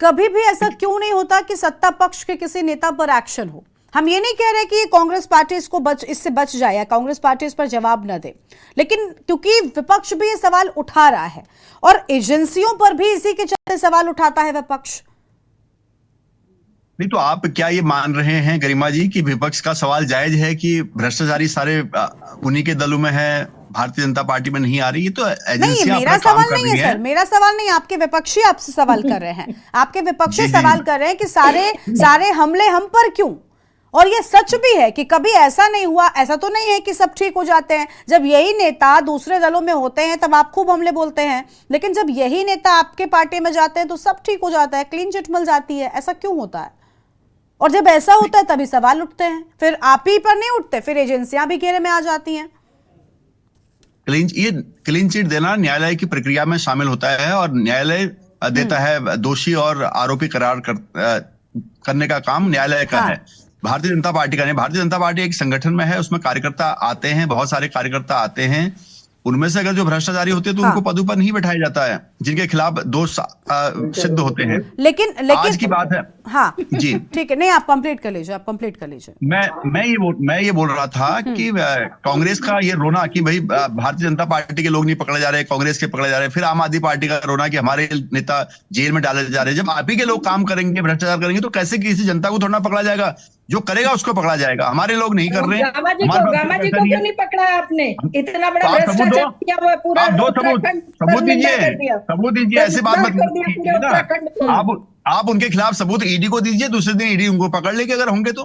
कभी भी ऐसा क्यों नहीं होता कि सत्ता पक्ष के किसी नेता पर एक्शन हो? हम ये नहीं कह रहे कि कांग्रेस पार्टी इससे बच जाए या कांग्रेस पार्टी इस पर जवाब न दे, लेकिन क्योंकि विपक्ष भी ये सवाल उठा रहा है और एजेंसियों पर भी इसी के चलते सवाल उठाता है विपक्ष। नहीं तो आप क्या ये मान रहे हैं गरिमा जी कि विपक्ष का सवाल जायज है कि भ्रष्टाचारी सारे उन्हीं के दलों में है, भारतीय जनता पार्टी में नहीं आ रही? ये तो नहीं, मेरा सवाल नहीं है सर, मेरा सवाल नहीं, आपके विपक्षी आपसे सवाल कर रहे हैं। आपके विपक्षी सवाल कर रहे हैं कि सारे हमले हम पर क्यों? और ये सच भी है कि कभी ऐसा नहीं हुआ, ऐसा तो नहीं है कि सब ठीक हो जाते हैं। जब यही नेता दूसरे दलों में होते हैं तब आप खूब हमले बोलते हैं, लेकिन जब यही नेता आपके पार्टी में जाते हैं तो सब ठीक हो जाता है, क्लीन चिट मिल जाती है। ऐसा क्यों होता है? और जब ऐसा होता है तभी सवाल उठते हैं, फिर आप ही पर नहीं उठते, फिर एजेंसियां भी घेरे में आ जाती हैं। क्लीन चिट देना न्यायालय की प्रक्रिया में शामिल होता है और न्यायालय देता है, दोषी और आरोपी करार करने का काम न्यायालय का है, भारतीय जनता पार्टी का नहीं। भारतीय जनता पार्टी एक संगठन में है, उसमें कार्यकर्ता आते हैं, बहुत सारे कार्यकर्ता आते हैं। उनमें से अगर जो भ्रष्टाचारी होते हैं तो उनको पदों पर नहीं बैठाया जाता है जिनके खिलाफ दोष सिद्ध होते हैं। लेकिन आज की बात है। हाँ जी ठीक है, नहीं आप कंप्लीट कर लीजिए, मैं ये बोल रहा था कि कांग्रेस का ये रोना कि भाई भारतीय जनता पार्टी के लोग नहीं पकड़े जा रहे, कांग्रेस के पकड़े जा रहे, फिर आम आदमी पार्टी का रोना कि हमारे नेता जेल में डाले जा रहे। जब आप ही के लोग काम करेंगे, भ्रष्टाचार करेंगे, तो कैसे किसी जनता को थोड़ा पकड़ा जाएगा? जो करेगा उसको पकड़ा जाएगा। हमारे लोग नहीं कर रहे हैं। गामा जी को क्यों नहीं पकड़ा आपने? इतना बड़ा भ्रष्टाचार किया हुआ पूरा। आप दो सबूत दीजिए, ऐसे बात मत कीजिए। आप उनके खिलाफ सबूत ईडी को दीजिए, दूसरे दिन ईडी उनको पकड़ लेके अगर होंगे तो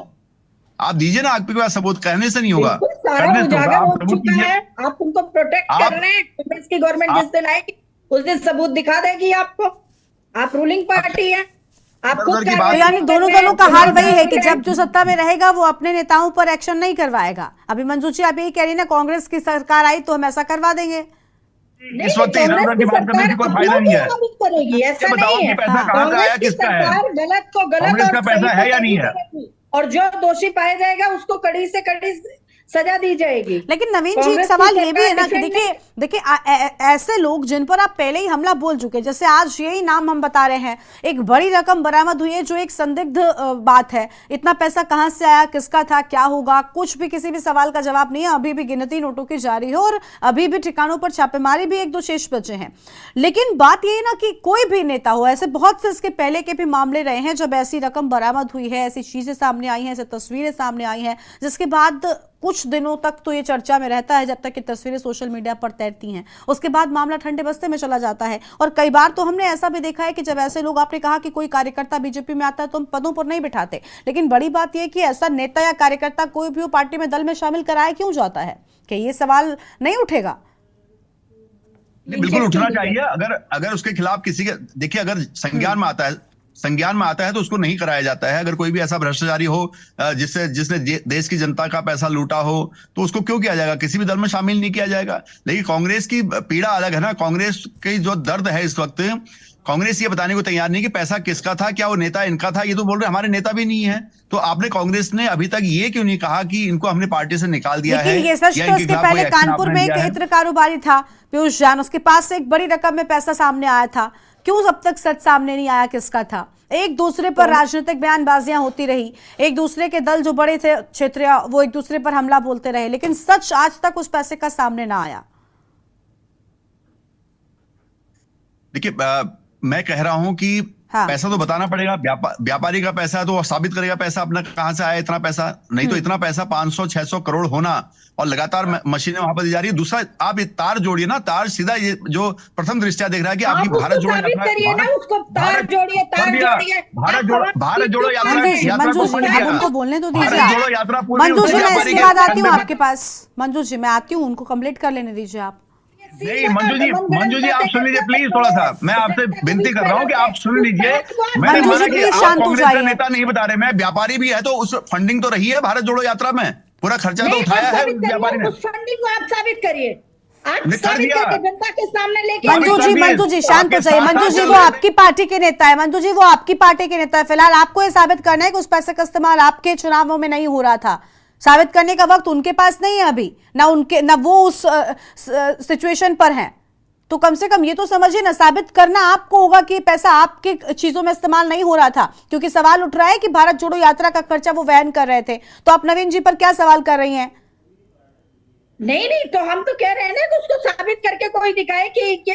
आप दीजिए ना। आपके पास सबूत कहने से नहीं होगा, सारा उजागर हो चुका है। आप उनको प्रोटेक्ट कर रहे हैं। कांग्रेस की गवर्नमेंट जिस दिन आएगी उस दिन सबूत दिखा देगी आपको। आप रूलिंग पार्टी है, यानी दोनों दलों का हाल वही है कि जब जो सत्ता में रहेगा वो अपने नेताओं पर एक्शन नहीं करवाएगा। अभी मंजू जी आप यही कह रही है ना, कांग्रेस की सरकार आई तो हम ऐसा करवा देंगे। इस वक्त इधर की बात करने की कोई फायदा नहीं है। करेगी ऐसा नहीं है। पैसा कहाँ से आया, किसका है? गलत को गलत और पैसा है या नहीं है? और जो दोषी पाया जाएगा उसको कड़ी से कड़ी सजा दी जाएगी। लेकिन नवीन जी, एक सवाल ये भी है ना कि देखिए ऐसे लोग जिन पर आप पहले ही हमला बोल चुके, जैसे आज यही नाम हम बता रहे हैं, एक बड़ी रकम बरामद हुई है जो एक संदिग्ध बात है, इतना पैसा कहां से आया, किसका था, क्या होगा, कुछ भी किसी भी सवाल का जवाब नहीं है। अभी भी गिनती नोटों की जारी है और अभी भी ठिकानों पर छापेमारी भी 1-2 शेष बचे हैं। लेकिन बात ये है ना कि कोई भी नेता हो, ऐसे बहुत से इसके पहले के भी मामले रहे हैं जब ऐसी रकम बरामद हुई है, ऐसी चीजें सामने आई हैं, ऐसी तस्वीरें सामने आई हैं, जिसके बाद कुछ दिनों तक तो ये चर्चा में रहता है जब तक कि तस्वीरें सोशल मीडिया पर तैरती हैं, उसके बाद मामला ठंडे बस्ते में चला जाता है। और कई बार तो हमने ऐसा भी देखा है कि जब ऐसे लोग, आपने कहा कि कोई कार्यकर्ता बीजेपी में आता है तो हम पदों पर नहीं बिठाते, लेकिन बड़ी बात यह कि ऐसा नेता या कार्यकर्ता कोई भी हो पार्टी में, दल में शामिल कराया क्यों जाता है? कि ये सवाल नहीं उठेगा? बिल्कुल उठना चाहिए। अगर उसके खिलाफ किसी के, देखिए अगर संज्ञान में आता है तो उसको नहीं कराया जाता है। अगर कोई भी ऐसा भ्रष्टाचारी हो जिसने देश की जनता का पैसा लूटा हो तो उसको क्यों किया जाएगा? किसी भी दल में शामिल नहीं किया जाएगा। लेकिन कांग्रेस की पीड़ा अलग है ना। कांग्रेस की जो दर्द है इस वक्त, कांग्रेस ये बताने को तैयार नहीं कि पैसा किसका था, क्या वो नेता इनका था। ये तो बोल रहे हमारे नेता भी नहीं है। तो आपने, कांग्रेस ने अभी तक ये क्यों नहीं कहा कि इनको हमने पार्टी से निकाल दिया है? लेकिन ये सच तो इसके पहले कानपुर में एक इत्र कारोबारी था पीयूष जैन, उसके पास से एक बड़ी रकम में पैसा सामने आया था। क्यों अब तक सच सामने नहीं आया किसका था? एक दूसरे पर राजनीतिक बयानबाजियां होती रही, एक दूसरे के दल जो बड़े थे क्षेत्रीय, वो एक दूसरे पर हमला बोलते रहे, लेकिन सच आज तक उस पैसे का सामने ना आया। देखिए मैं कह रहा हूं कि पैसा तो बताना पड़ेगा। व्यापारी का पैसा है तो वो साबित करेगा पैसा अपना कहां से आया इतना पैसा। नहीं तो इतना पैसा 500-600 करोड़ होना और लगातार मशीनें वहां पर दी जा रही है। दूसरा, आप ये तार जोड़िए ना, तार सीधा ये जो प्रथम दृष्टया देख रहा है कि आपकी भारत जोड़ो यात्रा, भारत जोड़ो यात्रा उनको बोलने तो दीजिए। मंजू जी, मैं इसके बाद आती हूँ आपके पास। मंजू जी, मैं आती हूँ, उनको कंप्लीट कर लेने दीजिए आप। नहीं मंजू जी आप सुन लीजिए प्लीज, थोड़ा सा मैं आपसे विनती कर रहा हूँ कि आप सुन लीजिए। मैंने माना कि आप कांग्रेस का नेता नहीं बता रहे, मैं व्यापारी भी है तो उस फंडिंग तो रही है भारत जोड़ो यात्रा में, पूरा खर्चा तो उठाया है व्यापारी ने। उस फंडिंग को आप साबित करिए, आप कर दिया जनता के सामने लेके। मंजू जी शांत हो जाइए। मंजू जी, वो आपकी पार्टी के नेता है। मंजू जी, वो आपकी पार्टी के नेता है। फिलहाल आपको ये साबित करना है कि उस पैसे का इस्तेमाल आपके चुनावों में नहीं हो रहा था। साबित करने का वक्त उनके पास नहीं है अभी, ना वो उस सिचुएशन पर हैं। तो कम से कम ये तो समझिए ना, साबित करना आपको होगा कि पैसा आपके चीजों में इस्तेमाल नहीं हो रहा था, क्योंकि सवाल उठ रहा है कि भारत जोड़ो यात्रा का खर्चा वो वहन कर रहे थे। तो आप नवीन जी पर क्या सवाल कर रही हैं? नहीं, तो हम तो कह रहे हैं ना कि उसको साबित करके कोई दिखाए कि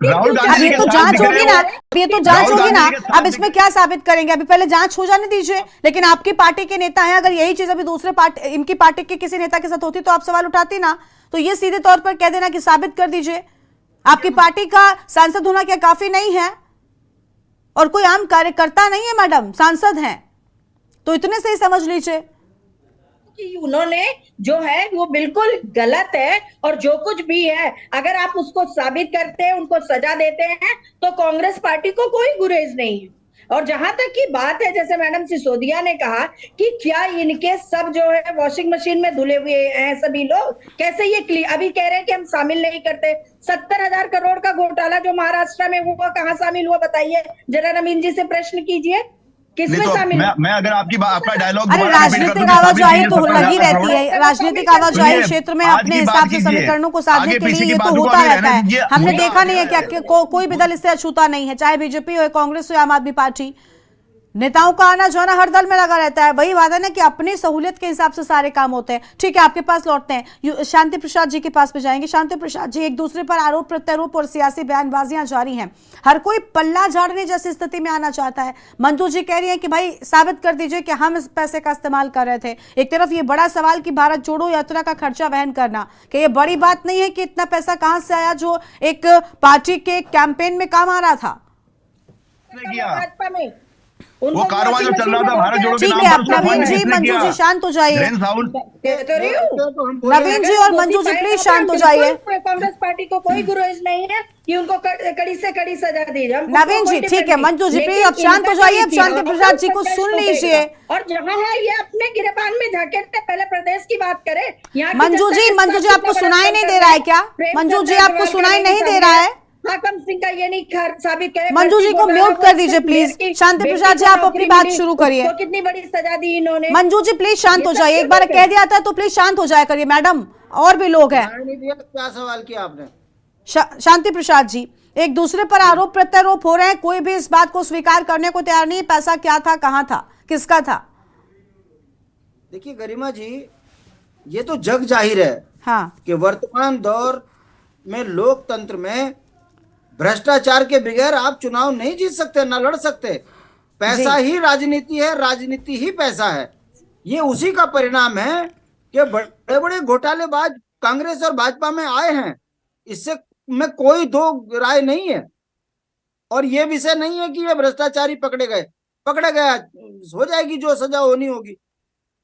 राहुल गांधी ये तो जांच होगी ना, ये तो जांच होगी ना। अब इसमें क्या साबित करेंगे? अभी पहले जांच हो जाने दीजिए। लेकिन आपकी पार्टी के नेता हैं, अगर यही चीज अभी दूसरे पार्टी, इनकी पार्टी के किसी नेता के साथ होती तो आप सवाल उठाती ना। तो ये सीधे तौर पर कह देना कि साबित कर दीजिए। आपकी पार्टी का सांसद होना क्या काफी नहीं है? और कोई आम कार्यकर्ता नहीं है मैडम, सांसद हैं, तो इतने से ही समझ लीजिए कि उन्होंने जो है वो बिल्कुल गलत है। और जो कुछ भी है, अगर आप उसको साबित करते हैं, उनको सजा देते हैं, तो कांग्रेस पार्टी को कोई गुरेज नहीं है। और जहां तक की बात है, जैसे मैडम सिसोदिया ने कहा कि क्या इनके सब जो है वॉशिंग मशीन में धुले हुए हैं सभी लोग, कैसे ये अभी कह रहे हैं कि हम शामिल नहीं करते। 70,000 करोड़ का घोटाला जो महाराष्ट्र में हुआ, कहाँ शामिल हुआ बताइए जरा। नवीन जी से प्रश्न कीजिए, किसमें शामिल? मैं अगर आपका डायलॉग, अरे राजनीतिक आवाजाही तो लगी रहती है, राजनीतिक आवाजाही क्षेत्र में अपने हिसाब से समीकरणों को साधने के लिए ये तो होता रहता है। हमने देखा नहीं है क्या कोई भी दल इससे अछूता नहीं है, चाहे बीजेपी हो, कांग्रेस हो, आम आदमी पार्टी। नेताओं का आना जाना हर दल में लगा रहता है। वही बात है ना कि अपनी सहूलियत के हिसाब से सारे काम होते हैं। ठीक है, आपके पास लौटते हैं, शांति प्रसाद जी के पास में जाएंगे। शांति प्रसाद जी, एक दूसरे पर आरोप प्रत्यारोप और सियासी बयानबाजियां जारी हैं, हर कोई पल्ला झाड़ने जैसी स्थिति में आना चाहता है। मंजू जी कह रही है कि भाई साबित कर दीजिए कि हम इस पैसे का इस्तेमाल कर रहे थे। एक तरफ ये बड़ा सवाल कि भारत जोड़ो यात्रा का खर्चा वहन करना, कि ये बड़ी बात नहीं है कि इतना पैसा कहां से आया जो एक पार्टी के कैंपेन में काम आ रहा था। भाजपा में वो कारवां जो चल रहा था भारत जोड़ो के ठीक नाम है, पर, नवीन जी, मंजू जी शांत हो जाइए। नवीन जी और मंजू जी प्लीज शांत हो जाइए। कांग्रेस पार्टी को कोई गुरेज नहीं है कि उनको कड़ी से कड़ी सजा दी जाए। नवीन जी ठीक है, मंजू जी प्लीज अब शांत हो जाइए। अब शांति प्रसाद जी को सुन लीजिए। और जहाँ है ये अपने गिरबान में झाकेटे, पहले प्रदेश की बात करें। मंजू जी आपको सुनाई नहीं दे रहा है क्या? मंजू जी आपको सुनाई नहीं दे रहा है? हाकम सिंह का ये नहीं साबित करे। मंजू जी को म्यूट कर दीजिए प्लीज। शांति प्रसाद जी, आप अपनी बात शुरू करिए। तो कितनी बड़ी सजा दी इन्होंने। मंजू जी प्लीज शांत हो जाइए, एक बार कह दिया था तो प्लीज शांत हो जाया करिए मैडम, और भी लोग हैं। क्या सवाल किया आपने? शांति प्रसाद जी, एक दूसरे पर आरोप प्रत्यारोप हो रहे हैं, कोई भी इस बात को स्वीकार करने को तैयार नहीं। पैसा क्या था, कहां था, किसका था? देखिए गरिमा जी, ये तो जग जाहिर है हाँ, कि वर्तमान दौर में लोकतंत्र में भ्रष्टाचार के बगैर आप चुनाव नहीं जीत सकते, ना लड़ सकते। पैसा ही राजनीति है, राजनीति ही पैसा है। ये उसी का परिणाम है कि बड़े बड़े घोटालेबाज कांग्रेस और भाजपा में आए हैं, इससे में कोई दो राय नहीं है। और ये विषय नहीं है कि ये भ्रष्टाचारी पकड़े गया, हो जाएगी जो सजा होनी होगी।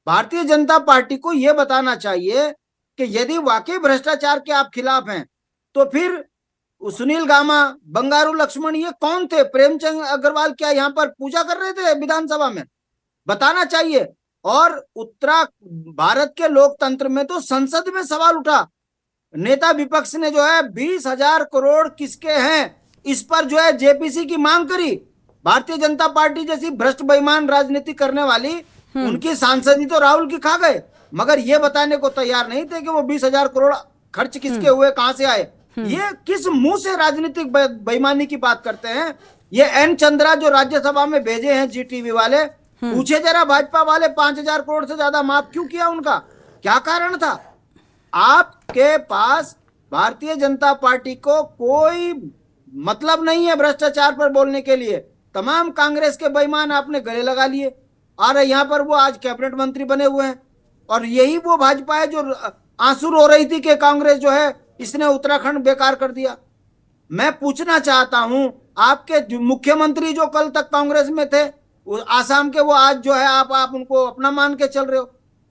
भारतीय जनता पार्टी को यह बताना चाहिए कि यदि वाकई भ्रष्टाचार के आप खिलाफ हैं तो फिर सुनील गामा, बंगारू लक्ष्मण ये कौन थे? प्रेमचंद अग्रवाल क्या यहाँ पर पूजा कर रहे थे विधानसभा में? बताना चाहिए। और भारत के लोकतंत्र में तो संसद में सवाल उठा, नेता विपक्ष ने जो है 20,000 करोड़ किसके हैं इस पर जो है जेपीसी की मांग करी। भारतीय जनता पार्टी जैसी भ्रष्ट बेईमान राजनीति करने वाली उनकी सांसदी तो राहुल की खा गए, मगर ये बताने को तैयार नहीं थे कि वो 20,000 करोड़ खर्च किसके हुए, कहां से आए। ये किस मुंह से राजनीतिक बेईमानी की बात करते हैं? ये एन चंद्रा जो राज्यसभा में भेजे हैं जी टीवी वाले, पूछे जरा भाजपा वाले 5,000 करोड़ से ज्यादा माफ क्यों किया? उनका क्या कारण था? आपके पास भारतीय जनता पार्टी को कोई मतलब नहीं है भ्रष्टाचार पर बोलने के लिए। तमाम कांग्रेस के बेईमान आपने गले लगा लिए, और यहाँ पर वो आज कैबिनेट मंत्री बने हुए हैं। और यही वो भाजपा है जो आंसू रो रही थी कि कांग्रेस जो है इसने उत्तराखंड बेकार कर दिया। मैं पूछना चाहता हूं, आपके मुख्यमंत्री जो कल तक कांग्रेस में थे, आसाम के, वो आज जो है आप उनको अपना मान के चल रहे हो।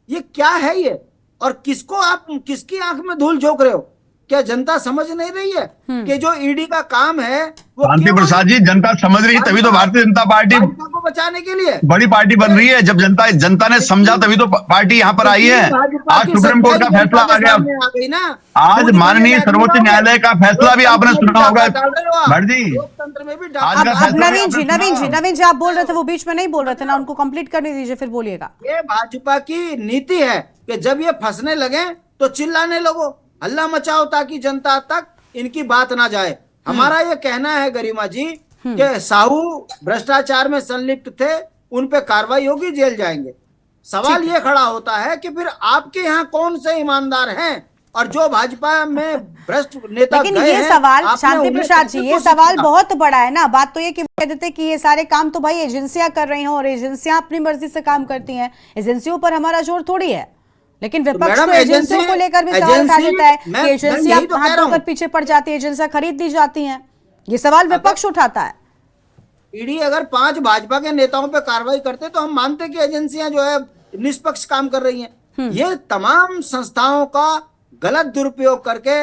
ये क्या है ये? और किसको आप किसकी आंख में धूल झोंक रहे हो? क्या जनता समझ नहीं रही है कि जो ईडी का काम है वो शांति प्रसाद जी, जनता समझ रही है, तभी तो भारतीय जनता पार्टी को बचाने के लिए बड़ी पार्टी बन रही है। जब जनता ने समझा तभी तो पार्टी यहाँ पर आई है। आज सुप्रीम कोर्ट का फैसला आ गया, आज माननीय सर्वोच्च न्यायालय का फैसला भी आपने सुना होगा भट्ट जी। लोकतंत्र में भी आज का फैसला नवीन जी आप बोल रहे थे, वो बीच में नहीं बोल रहे थे ना, उनको कंप्लीट करने दीजिए फिर बोलिएगा। ये भाजपा की नीति है कि जब ये फंसने लगे तो चिल्लाने लगो, हल्ला मचाओ, ताकि जनता तक इनकी बात ना जाए। हमारा ये कहना है गरिमा जी कि साहू भ्रष्टाचार में संलिप्त थे, उन पे कार्रवाई होगी, जेल जाएंगे। सवाल ये खड़ा होता है कि फिर आपके यहाँ कौन से ईमानदार हैं, और जो भाजपा में भ्रष्ट नेता लेकिन ये सवाल शांति प्रसाद जी, ये सवाल बहुत बड़ा है ना। बात तो ये कि कह देते कि ये सारे काम तो भाई एजेंसियां कर रही हैं, और एजेंसियां अपनी मर्जी से काम करती हैं, एजेंसियों पर हमारा जोर थोड़ी है। लेकिन विपक्ष तो एजेंसियों को लेकर भी सवाल उठा देता है कि एजेंसियां हाथ धोकर पीछे पड़ जाती है, एजेंसियां खरीद दी जाती हैं। ये सवाल विपक्ष उठाता है। ईडी अगर 5 भाजपा के नेताओं पे कार्रवाई करते तो हम मानते कि एजेंसियां जो है निष्पक्ष काम कर रही हैं। ये तमाम संस्थाओं का गलत दुरुपयोग करके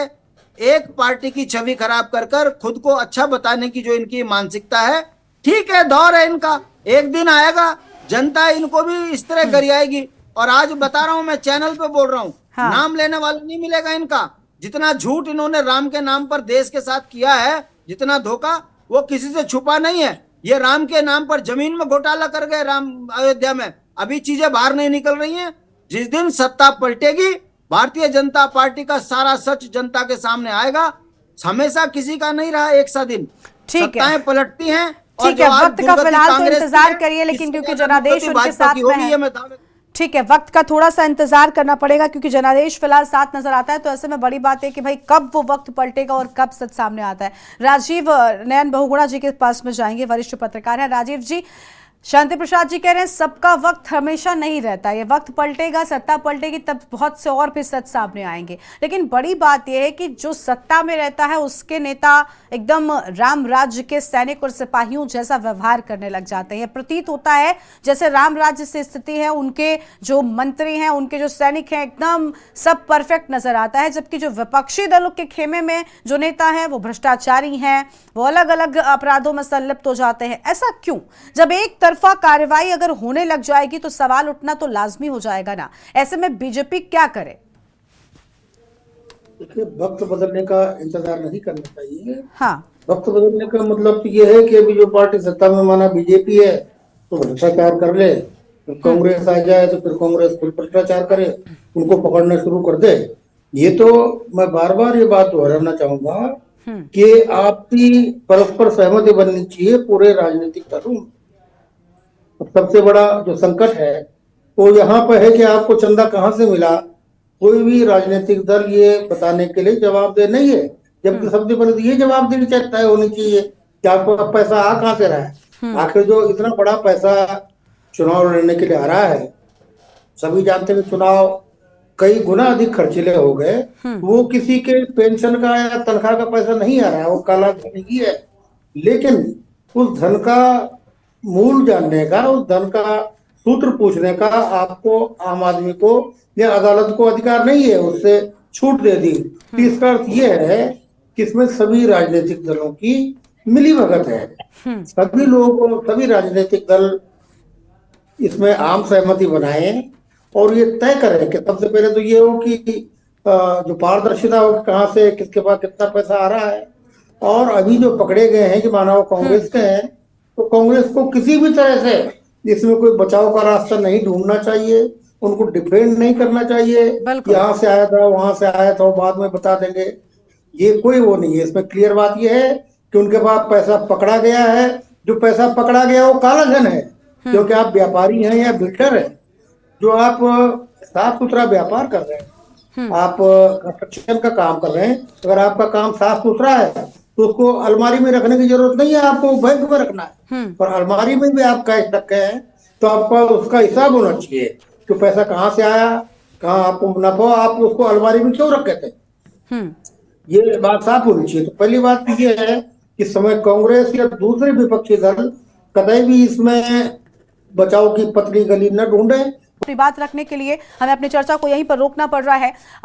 एक पार्टी की छवि खराब कर खुद को अच्छा बताने की जो इनकी मानसिकता है, ठीक है, दौर है इनका, एक दिन आएगा जनता इनको भी इस तरह गरियाएगी। और आज बता रहा हूं, मैं चैनल पे बोल रहा हूं, हाँ। नाम लेने वाला नहीं मिलेगा इनका। जितना झूठ इन्होंने राम के नाम पर देश के साथ किया है, जितना धोखा, वो किसी से छुपा नहीं है। ये राम के नाम पर जमीन में घोटाला कर गए, राम अयोध्या में, अभी चीजें बाहर नहीं निकल रही हैं। जिस दिन सत्ता पलटेगी, भारतीय जनता पार्टी का सारा सच जनता के सामने आएगा। हमेशा किसी का नहीं रहा एक सा दिन, सत्ताएं पलटती हैं। ठीक है, वक्त का फिलहाल तो इंतजार करिए, लेकिन क्योंकि जनादेश उनके साथ में है, ठीक है, वक्त का थोड़ा सा इंतजार करना पड़ेगा, क्योंकि जनादेश फिलहाल साथ नजर आता है। तो ऐसे में बड़ी बात है कि भाई कब वो वक्त पलटेगा और कब सच सामने आता है। राजीव नयन बहुगुणा जी के पास में जाएंगे, वरिष्ठ पत्रकार है। राजीव जी, शांति प्रसाद जी कह रहे हैं सबका वक्त हमेशा नहीं रहता, ये वक्त पलटेगा, सत्ता पलटेगी, तब बहुत से और भी सच सामने आएंगे। लेकिन बड़ी बात यह है कि जो सत्ता में रहता है उसके नेता एकदम राम राज्य के सैनिक और सिपाहियों जैसा व्यवहार करने लग जाते हैं। प्रतीत होता है जैसे राम राज्य से स्थिति है, उनके जो मंत्री हैं, उनके जो सैनिक हैं, एकदम सब परफेक्ट नजर आता है। जबकि जो विपक्षी दलों के खेमे में जो नेता है वो भ्रष्टाचारी हैं, वो अलग अलग अपराधों में संलिप्त हो जाते हैं। ऐसा क्यों? जब एक तरफा कार्रवाई अगर होने लग जाएगी तो सवाल उठना तो लाजमी हो जाएगा ना। ऐसे में बीजेपी क्या करे? देखिए, वक्त बदलने का इंतजार नहीं करना चाहिए। हाँ, वक्त बदलने का मतलब तो ये है कि अभी जो पार्टी सत्ता में माना बीजेपी है तो भ्रष्टाचार कर ले, फिर कांग्रेस आ जाए तो फिर कांग्रेस फिर भ्रष्टाचार करे, उनको पकड़ना शुरू कर दे। ये तो मैं बार बार ये बात दोहराना चाहूंगा कि आपकी परस्पर सहमति बननी चाहिए पूरे राजनीतिक दलों में। सबसे बड़ा जो संकट है वो यहाँ पर है कि आपको चंदा कहाँ से मिला, कोई भी राजनीतिक दल ये बताने के लिए जवाबदेह नहीं है। जबकि सबसे पहले तो ये जवाबदेही तय होनी चाहिए कि आपको पैसा आ कहाँ से रहा है। आखिर जो इतना बड़ा पैसा चुनाव लड़ने के लिए आ रहा है, सभी जानते हैं चुनाव कई गुना अधिक खर्चीले हो गए, वो किसी के पेंशन का या तनख्वाह का पैसा नहीं आ रहा है, वो काला धन ही है। लेकिन उस धन का मूल जानने का, उस धन का सूत्र पूछने का आपको आम आदमी को या अदालत को अधिकार नहीं है, उससे छूट दे दी। तो इसका अर्थ ये है कि इसमें सभी राजनीतिक दलों की मिलीभगत है। सभी लोग, सभी राजनीतिक दल इसमें आम सहमति बनाए और ये तय करें कि सबसे पहले तो ये हो कि जो पारदर्शिता हो कहाँ से किसके पास कितना पैसा आ रहा है। और अभी जो पकड़े गए हैं कि माना वो कांग्रेस के हैं, तो कांग्रेस को किसी भी तरह से इसमें कोई बचाव का रास्ता नहीं ढूंढना चाहिए, उनको डिफेंड नहीं करना चाहिए, यहाँ से आया था वहां से आया था बाद में बता देंगे, ये कोई वो नहीं है। इसमें क्लियर बात ये है कि उनके पास पैसा पकड़ा गया है। जो पैसा पकड़ा गया वो काला धन है, क्योंकि आप व्यापारी हैं या बिल्डर हैं, जो आप साफ सुथरा व्यापार कर रहे हैं, आप कंस्ट्रक्शन का काम कर रहे हैं, अगर आपका काम साफ सुथरा है तो उसको अलमारी में रखने की जरूरत नहीं है, आपको बैंक में रखना है। पर अलमारी में भी आप कैश रखे हैं तो आपका उसका हिसाब होना चाहिए कि पैसा कहाँ से आया, कहाँ आपको मुनाफा, आप उसको अलमारी में क्यों रखे थे, ये बात साफ होनी चाहिए। तो पहली बात तो ये है कि समय कांग्रेस या दूसरे विपक्षी दल कतई भी इसमें बचाव की पतली गली न ढूंढे। अपनी बात रखने के लिए हमें अपनी चर्चा को यहीं पर रोकना पड़ रहा है।